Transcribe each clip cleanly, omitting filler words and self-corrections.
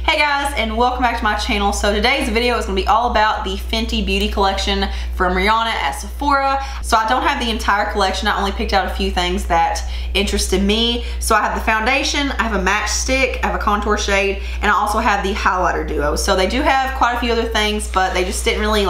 Hey guys, and welcome back to my channel. So today's video is going to be all about the Fenty Beauty collection from Rihanna at Sephora. So I don't have the entire collection. I only picked out a few things that interested me. So I have the foundation, I have a match stick, I have a contour shade, and I also have the highlighter duo. So they do have quite a few other things, but they just didn't really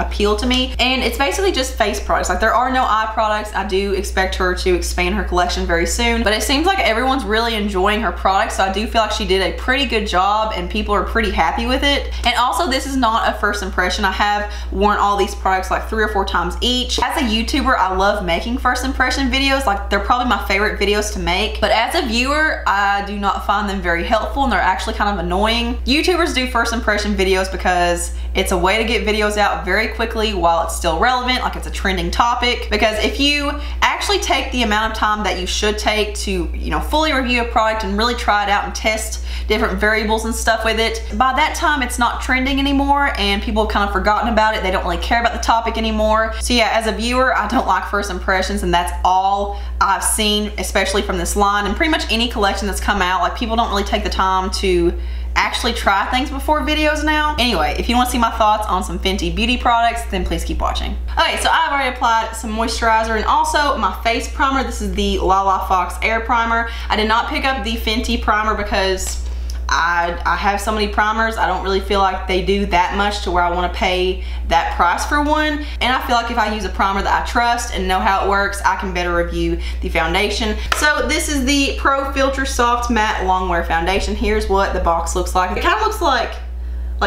appeal to me. And it's basically just face products. Like, there are no eye products. I do expect her to expand her collection very soon, but it seems like everyone's really enjoying her products, so I do feel like she did a pretty good job and people are pretty happy with it. And also, this is not a first impression. I have worn all these products like 3 or 4 times each. As a YouTuber, I love making first impression videos. Like, they're probably my favorite videos to make, but as a viewer, I do not find them very helpful and they're actually kind of annoying. YouTubers do first impression videos because it's a way to get videos out very quickly while it's still relevant, like it's a trending topic. Because if you actually take the amount of time that you should take to, fully review a product and really try it out and test different variables and stuff with it, by that time it's not trending anymore and people have kind of forgotten about it. They don't really care about the topic anymore. So yeah, as a viewer, I don't like first impressions, and that's all I've seen, especially from this line and pretty much any collection that's come out. Like, people don't really take the time to actually try things before videos now. Anyway, if you want to see my thoughts on some Fenty Beauty products, then please keep watching. Okay, so I've already applied some moisturizer and also my face primer. This is the Lala Fox Air Primer. I did not pick up the Fenty primer because I have so many primers. I don't really feel like they do that much to where I want to pay that price for one. And I feel like if I use a primer that I trust and know how it works, I can better review the foundation. So this is the Pro Filt'r Soft Matte Longwear Foundation. Here's what the box looks like. It kind of looks like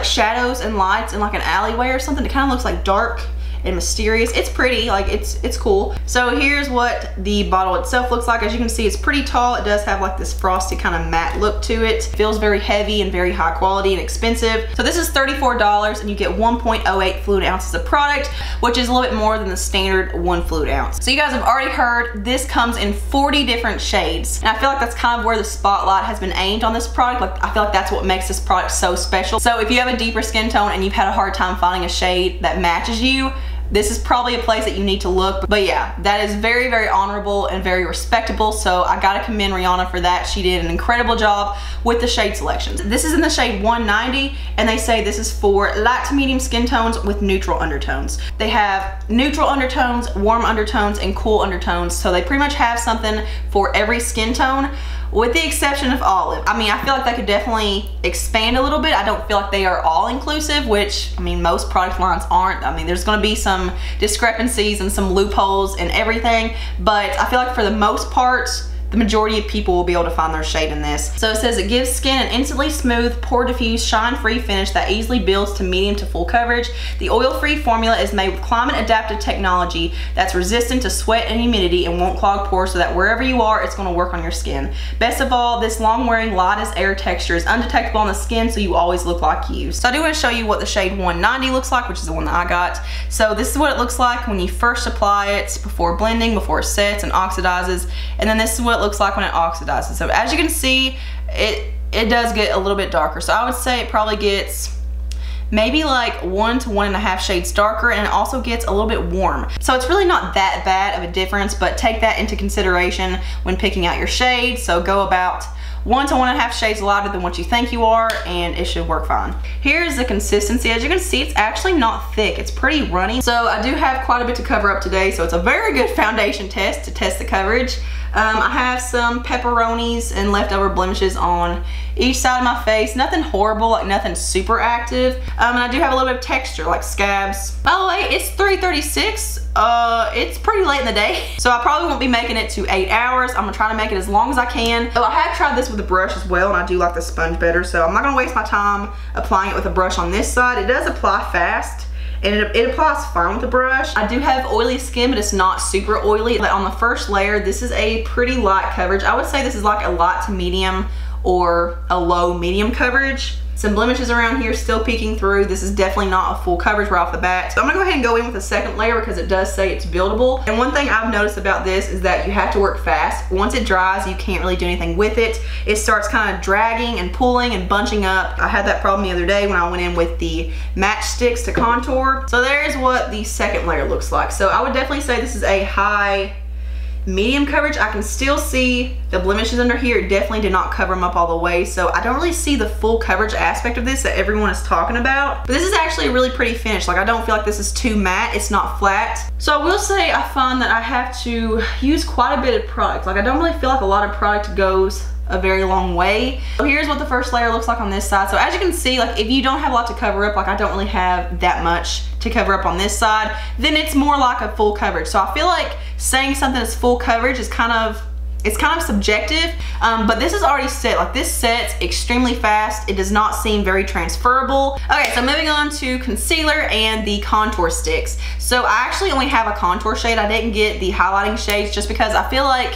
shadows and lights in like an alleyway or something. It kind of looks like dark and mysterious. It's pretty, like it's cool. So here's what the bottle itself looks like. As you can see, it's pretty tall. It does have like this frosty kind of matte look to it. It feels very heavy and very high quality and expensive. So this is $34 and you get 1.08 fluid ounces of product, which is a little bit more than the standard 1 fluid ounce. So you guys have already heard this comes in 40 different shades. And I feel like that's kind of where the spotlight has been aimed on this product. Like, I feel like that's what makes this product so special. So if you have a deeper skin tone and you've had a hard time finding a shade that matches you, this is probably a place that you need to look. But yeah, that is very, very honorable and very respectable. So I gotta commend Rihanna for that. She did an incredible job with the shade selections. This is in the shade 190, and they say this is for light to medium skin tones with neutral undertones. They have neutral undertones, warm undertones, and cool undertones. So they pretty much have something for every skin tone, with the exception of olive. I mean, I feel like they could definitely expand a little bit. I don't feel like they are all inclusive, which, I mean, most product lines aren't. I mean, there's gonna be some discrepancies and some loopholes and everything, but I feel like for the most part, the majority of people will be able to find their shade in this. So it says it gives skin an instantly smooth, pore diffused, shine-free finish that easily builds to medium to full coverage. The oil-free formula is made with climate-adapted technology that's resistant to sweat and humidity and won't clog pores, so that wherever you are, it's gonna work on your skin. Best of all, this long-wearing light as air texture is undetectable on the skin, so you always look like you. So I do want to show you what the shade 190 looks like, which is the one that I got. So this is what it looks like when you first apply it, before blending, before it sets and oxidizes, and then this is what it looks like when it oxidizes. So as you can see, it does get a little bit darker. So I would say it probably gets maybe like 1 to 1.5 shades darker, and it also gets a little bit warm. So it's really not that bad of a difference, but take that into consideration when picking out your shade. So go about 1 to 1.5 shades lighter than what you think you are, and it should work fine. Here's the consistency. As you can see, it's actually not thick. It's pretty runny. So I do have quite a bit to cover up today, so it's a very good foundation test to test the coverage. I have some pepperonis and leftover blemishes on each side of my face. Nothing horrible, like nothing super active. And I do have a little bit of texture, like scabs. By the way, it's 3:36. It's pretty late in the day, so I probably won't be making it to 8 hours. I'm gonna try to make it as long as I can. So I have tried this with a brush as well, and I do like the sponge better, so I'm not gonna waste my time applying it with a brush on this side. It does apply fast, and it applies fine with the brush. I do have oily skin, but it's not super oily. Like, on the first layer, this is a pretty light coverage. I would say this is like a light to medium or a low medium coverage. Some blemishes around here still peeking through. This is definitely not a full coverage right off the bat. So I'm gonna go ahead and go in with a second layer because it does say it's buildable. And one thing I've noticed about this is that you have to work fast. Once it dries, you can't really do anything with it. It starts kind of dragging and pulling and bunching up. I had that problem the other day when I went in with the Match Stix to contour. So there's what the second layer looks like. So I would definitely say this is a high medium coverage. I can still see the blemishes under here. It definitely did not cover them up all the way, so I don't really see the full coverage aspect of this that everyone is talking about. But this is actually a really pretty finish. Like, I don't feel like this is too matte. It's not flat. So I will say I find that I have to use quite a bit of product. Like, I don't really feel like a lot of product goes a very long way. So here's what the first layer looks like on this side. So as you can see, like, if you don't have a lot to cover up, like I don't really have that much to cover up on this side, then it's more like a full coverage. So I feel like saying something is full coverage is kind of subjective, but this is already set. Like, this sets extremely fast. It does not seem very transferable. Okay, so moving on to concealer and the contour sticks. So I actually only have a contour shade. I didn't get the highlighting shades just because I feel like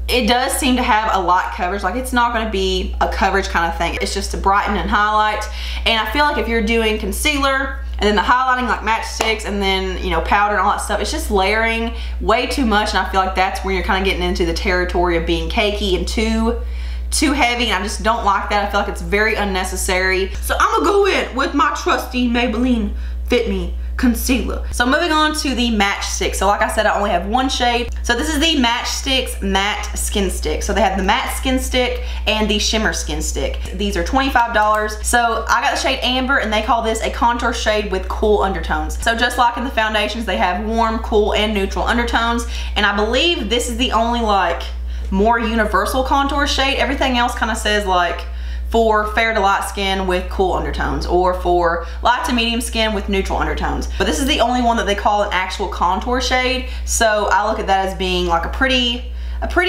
it does seem to have a light coverage. Like, it's not gonna be a coverage kind of thing. It's just to brighten and highlight. And I feel like if you're doing concealer and then the highlighting like Match Stix and then, you know, powder and all that stuff, it's just layering way too much. And I feel like that's where you're kind of getting into the territory of being cakey and too heavy, and I just don't like that. I feel like it's very unnecessary. So I'm gonna go in with my trusty Maybelline Fit Me concealer. So moving on to the Match Stix. So like I said, I only have one shade. So this is the Match Stix Matte Skinstick. So they have the Matte Skinstick and the Shimmer Skinstick. These are $25. So I got the shade Amber, and they call this a contour shade with cool undertones. So just like in the foundations, they have warm, cool, and neutral undertones. And I believe this is the only like more universal contour shade. Everything else kind of says like for fair to light skin with cool undertones, or for light to medium skin with neutral undertones. But this is the only one that they call an actual contour shade. So I look at that as being like a pretty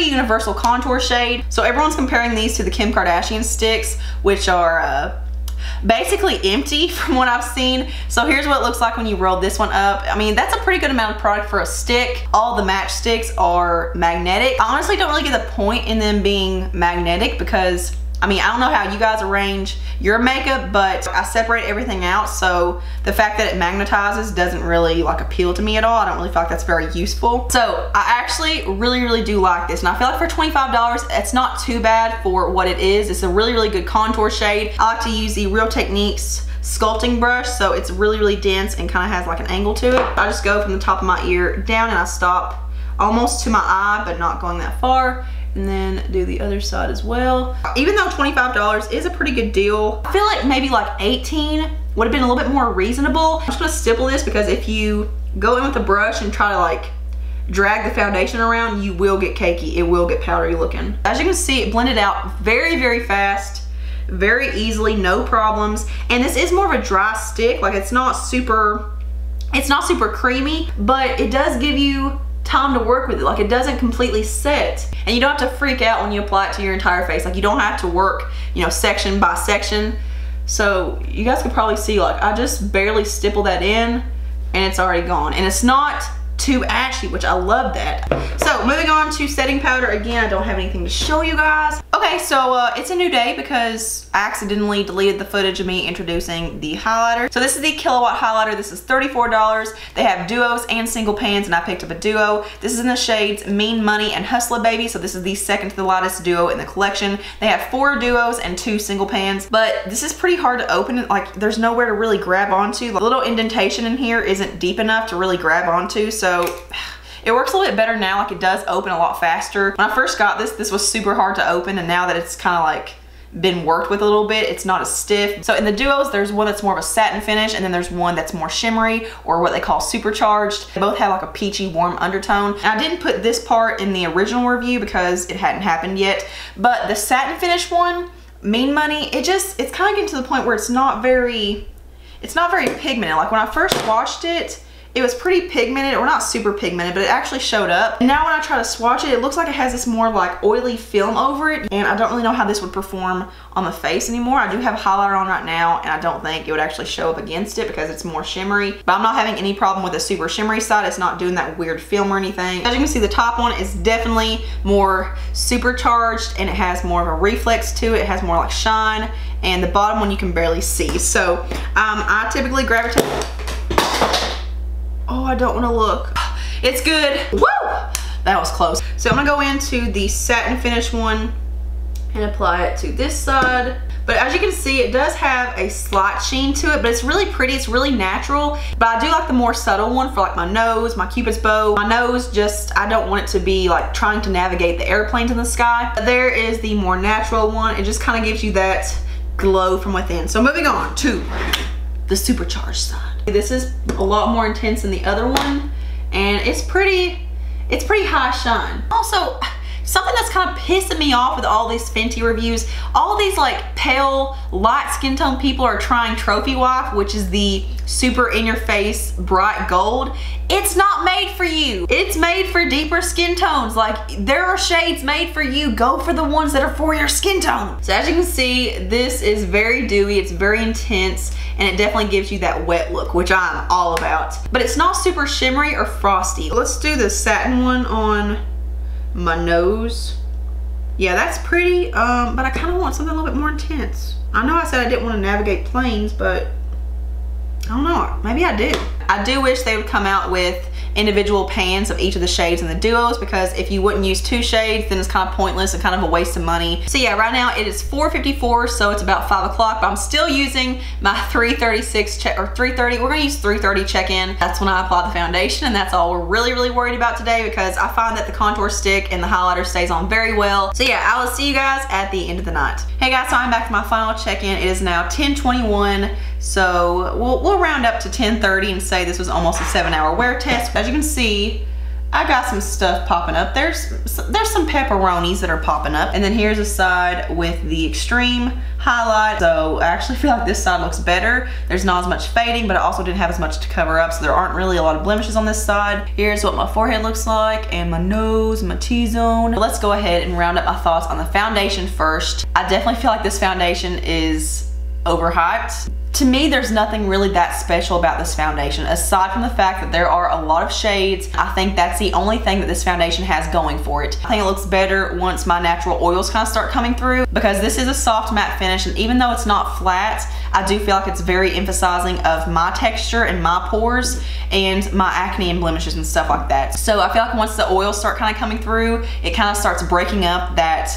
universal contour shade. So everyone's comparing these to the Kim Kardashian sticks, which are basically empty from what I've seen. So here's what it looks like when you roll this one up. I mean, that's a pretty good amount of product for a stick. All the Match Stix are magnetic. I honestly don't really get the point in them being magnetic because, I mean, I don't know how you guys arrange your makeup, but I separate everything out, so the fact that it magnetizes doesn't really like appeal to me at all. I don't really feel like that's very useful. So I actually really do like this, and I feel like for $25, it's not too bad for what it is. It's a really good contour shade. I like to use the Real Techniques sculpting brush, so it's really dense and kind of has like an angle to it. I just go from the top of my ear down, and I stop almost to my eye, but not going that far. And then do the other side as well. Even though $25 is a pretty good deal, I feel like maybe like $18 would have been a little bit more reasonable. I'm just gonna stipple this because if you go in with a brush and try to like drag the foundation around, you will get cakey. It will get powdery looking. As you can see, it blended out very fast, very easily, no problems. And this is more of a dry stick. Like, it's not super creamy, but it does give you time to work with it. Like, it doesn't completely set, and you don't have to freak out when you apply it to your entire face. Like, you don't have to work, you know, section by section. So you guys could probably see, like, I just barely stipple that in and it's already gone, and it's not too ashy, which I love that. So moving on to setting powder. Again, I don't have anything to show you guys. Okay, so it's a new day because I accidentally deleted the footage of me introducing the highlighter. So this is the Killawatt highlighter. This is $34. They have duos and single pans, and I picked up a duo. This is in the shades Mean Money and Hustler Baby. So this is the second to the lightest duo in the collection. They have 4 duos and 2 single pans, but this is pretty hard to open. Like, there's nowhere to really grab onto. The little indentation in here isn't deep enough to really grab onto, so it works a little bit better now. Like, it does open a lot faster. When I first got this was super hard to open, and now that it's kind of like been worked with a little bit, it's not as stiff. So in the duos, there's one that's more of a satin finish, and then there's one that's more shimmery, or what they call supercharged. They both have like a peachy warm undertone. And I didn't put this part in the original review because it hadn't happened yet, but the satin finish one, Mean Money, it's kind of getting to the point where it's not very pigmented. Like, when I first watched it, it was pretty pigmented, or not super pigmented, but it actually showed up. And now when I try to swatch it, it looks like it has this more like oily film over it, and I don't really know how this would perform on the face anymore. I do have highlighter on right now, and I don't think it would actually show up against it because it's more shimmery, but I'm not having any problem with the super shimmery side. It's not doing that weird film or anything. As you can see, the top one is definitely more supercharged, and it has more of a reflex to it. It has more like shine, and the bottom one you can barely see. So I typically gravitate. Oh, I don't want to look. It's good. Woo! That was close. So I'm gonna go into the satin finish one and apply it to this side. But But as you can see, it does have a slight sheen to it, but it's really pretty. It's really natural. But I do like the more subtle one for like my nose, my Cupid's bow. My nose, just, I don't want it to be like trying to navigate the airplanes in the sky. But there is the more natural one. It just kind of gives you that glow from within. So moving on to the supercharged side. This is a lot more intense than the other one, and it's pretty high shine. Also, something that's kind of pissing me off with all these Fenty reviews, all these like pale, light skin tone people are trying Trophy Wife, which is the super in your face bright gold. It's not made for you. It's made for deeper skin tones. Like, there are shades made for you. Go for the ones that are for your skin tone. So as you can see, this is very dewy, it's very intense, and it definitely gives you that wet look, which I'm all about. But it's not super shimmery or frosty. Let's do the satin one on my nose. Yeah, that's pretty, but I kind of want something a little bit more intense. I know I said I didn't want to navigate planes, but I don't know, maybe I do. I do wish they would come out with individual pans of each of the shades in the duos, because if you wouldn't use 2 shades, then it's kind of pointless and kind of a waste of money. So yeah, right now it is 4:54, so it's about 5 o'clock, but I'm still using my 3:36 check, or 3:30, we're gonna use 3:30 check-in. That's when I apply the foundation, and that's all we're really worried about today, because I find that the contour stick and the highlighter stays on very well. So yeah, I will see you guys at the end of the night. Hey guys, so I'm back for my final check-in. It is now 10:21. So we'll round up to 10:30 and say this was almost a 7-hour wear test. As you can see, I got some stuff popping up. There's some pepperonis that are popping up. And then here's a side with the extreme highlight. So I actually feel like this side looks better. There's not as much fading, but I also didn't have as much to cover up, so there aren't really a lot of blemishes on this side. Here's what my forehead looks like, and my nose, my T-zone. Let's go ahead and round up my thoughts on the foundation first. I definitely feel like this foundation is overhyped. To me, there's nothing really that special about this foundation, aside from the fact that there are a lot of shades. I think that's the only thing that this foundation has going for it. I think it looks better once my natural oils kind of start coming through, because this is a soft matte finish, and even though it's not flat, I do feel like it's very emphasizing of my texture and my pores and my acne and blemishes and stuff like that. So I feel like once the oils start kind of coming through, it kind of starts breaking up that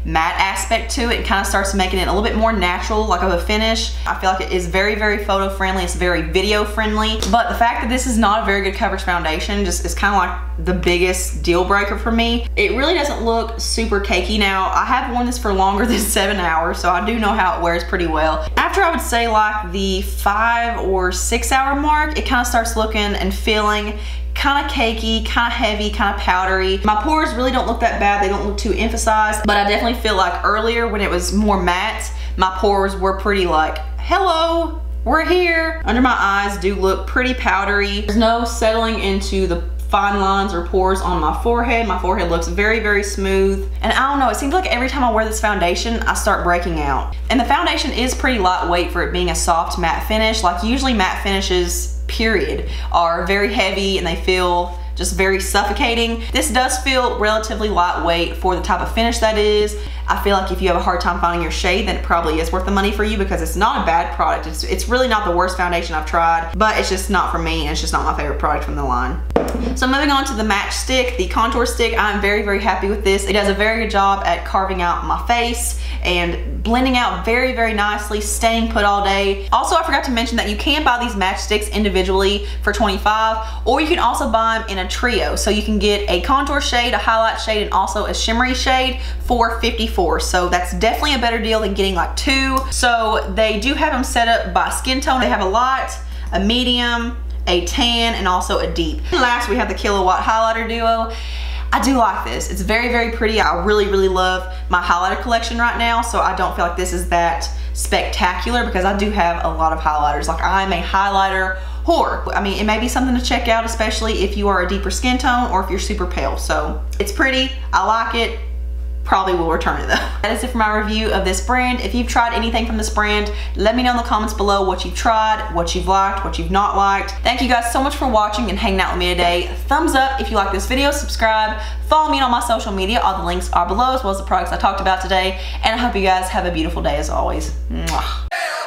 matte aspect to it and kind of starts making it a little bit more natural, like of a finish. I feel like it is very photo friendly. It's very video friendly, but the fact that this is not a very good coverage foundation just is kind of like the biggest deal breaker for me. It really doesn't look super cakey. Now, I have worn this for longer than 7 hours, so I do know how it wears pretty well. After, I would say, like the 5 or 6 hour mark, it kind of starts looking and feeling kind of cakey, kind of heavy, kind of powdery. My pores really don't look that bad. They don't look too emphasized, but I definitely feel like earlier when it was more matte, my pores were pretty like, hello, we're here. Under my eyes do look pretty powdery. There's no settling into the fine lines or pores on my forehead. My forehead looks very smooth. And I don't know, it seems like every time I wear this foundation, I start breaking out. And the foundation is pretty lightweight for it being a soft matte finish. Like, usually matte finishes, period, are very heavy and they feel just very suffocating. This does feel relatively lightweight for the type of finish that is. I feel like if you have a hard time finding your shade, then it probably is worth the money for you, because it's not a bad product. It's really not the worst foundation I've tried, but it's just not for me, and it's just not my favorite product from the line. So moving on to the Match Stick, the contour stick, I'm very happy with this. It does a very good job at carving out my face and blending out very nicely, staying put all day. Also, I forgot to mention that you can buy these Match Sticks individually for $25, or you can also buy them in a trio. So you can get a contour shade, a highlight shade, and also a shimmery shade for $54. So that's definitely a better deal than getting like 2. So they do have them set up by skin tone. They have a light, a medium, a tan, and also a deep. And last, we have the Killawatt Highlighter Duo. I do like this. It's very pretty. I really love my highlighter collection right now, so I don't feel like this is that spectacular, because I do have a lot of highlighters. Like, I'm a highlighter whore. I mean, it may be something to check out, especially if you are a deeper skin tone or if you're super pale. So it's pretty, I like it. Probably will return it though. That is it for my review of this brand. If you've tried anything from this brand, let me know in the comments below what you've tried, what you've liked, what you've not liked. Thank you guys so much for watching and hanging out with me today. Thumbs up if you like this video, subscribe, follow me on my social media. All the links are below, as well as the products I talked about today. And I hope you guys have a beautiful day as always. Mwah.